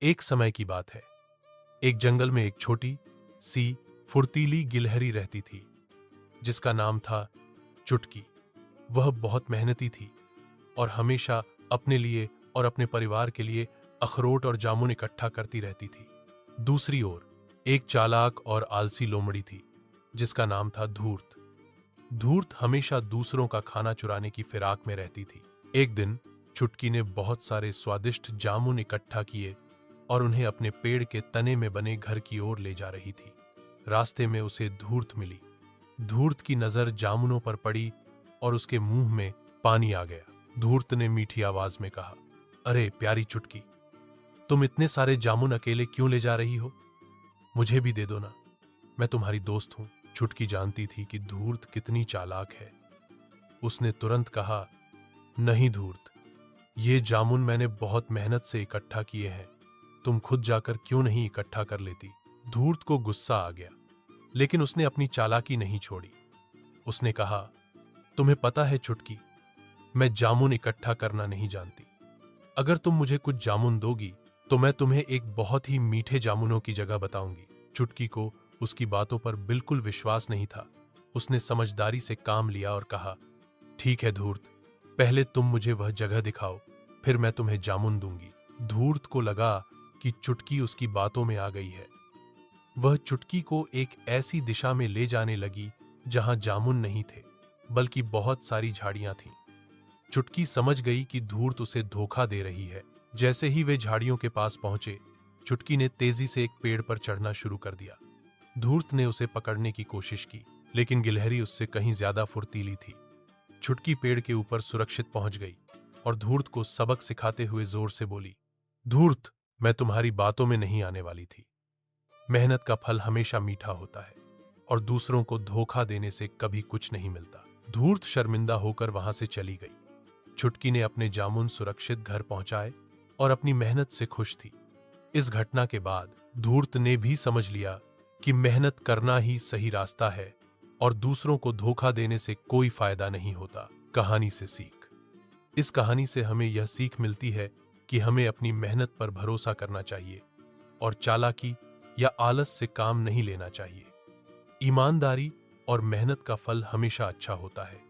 एक समय की बात है। एक जंगल में एक छोटी सी फुर्तीली गिलहरी रहती थी, जिसका नाम था चुटकी। वह बहुत मेहनती थी और हमेशा अपने लिए और अपने परिवार के लिए अखरोट और जामुन इकट्ठा करती रहती थी। दूसरी ओर एक चालाक और आलसी लोमड़ी थी, जिसका नाम था धूर्त। धूर्त हमेशा दूसरों का खाना चुराने की फिराक में रहती थी। एक दिन चुटकी ने बहुत सारे स्वादिष्ट जामुन इकट्ठा किए और उन्हें अपने पेड़ के तने में बने घर की ओर ले जा रही थी। रास्ते में उसे धूर्त मिली। धूर्त की नजर जामुनों पर पड़ी और उसके मुंह में पानी आ गया। धूर्त ने मीठी आवाज में कहा, अरे प्यारी चुटकी, तुम इतने सारे जामुन अकेले क्यों ले जा रही हो? मुझे भी दे दो ना, मैं तुम्हारी दोस्त हूं। चुटकी जानती थी कि धूर्त कितनी चालाक है। उसने तुरंत कहा, नहीं धूर्त, ये जामुन मैंने बहुत मेहनत से इकट्ठा किए हैं, तुम खुद जाकर क्यों नहीं इकट्ठा कर लेती? धूर्त को गुस्सा आ गया, लेकिन उसने अपनी चालाकी नहीं छोड़ी। उसने कहा, तुम्हें पता है चुटकी, मैं जामुन इकट्ठा करना नहीं जानती। अगर तुम मुझे कुछ जामुन दोगी तो मैं तुम्हें एक बहुत ही मीठे जामुनों की जगह बताऊंगी। चुटकी को उसकी बातों पर बिल्कुल विश्वास नहीं था। उसने समझदारी से काम लिया और कहा, ठीक है धूर्त, पहले तुम मुझे वह जगह दिखाओ, फिर मैं तुम्हें जामुन दूंगी। धूर्त को लगा कि चुटकी उसकी बातों में आ गई है। वह चुटकी को एक ऐसी दिशा में ले जाने लगी जहां जामुन नहीं थे, बल्कि बहुत सारी झाड़ियां थीं। चुटकी समझ गई कि धूर्त उसे धोखा दे रही है। जैसे ही वे झाड़ियों के पास पहुंचे, चुटकी ने तेजी से एक पेड़ पर चढ़ना शुरू कर दिया। धूर्त ने उसे पकड़ने की कोशिश की, लेकिन गिलहरी उससे कहीं ज्यादा फुर्तीली थी। चुटकी पेड़ के ऊपर सुरक्षित पहुंच गई और धूर्त को सबक सिखाते हुए जोर से बोली, धूर्त, मैं तुम्हारी बातों में नहीं आने वाली थी। मेहनत का फल हमेशा मीठा होता है और दूसरों को धोखा देने से कभी कुछ नहीं मिलता। धूर्त शर्मिंदा होकर वहां से चली गई। चुटकी ने अपने जामुन सुरक्षित घर पहुंचाए और अपनी मेहनत से खुश थी। इस घटना के बाद धूर्त ने भी समझ लिया कि मेहनत करना ही सही रास्ता है और दूसरों को धोखा देने से कोई फायदा नहीं होता। कहानी से सीख। इस कहानी से हमें यह सीख मिलती है कि हमें अपनी मेहनत पर भरोसा करना चाहिए और चालाकी या आलस से काम नहीं लेना चाहिए। ईमानदारी और मेहनत का फल हमेशा अच्छा होता है।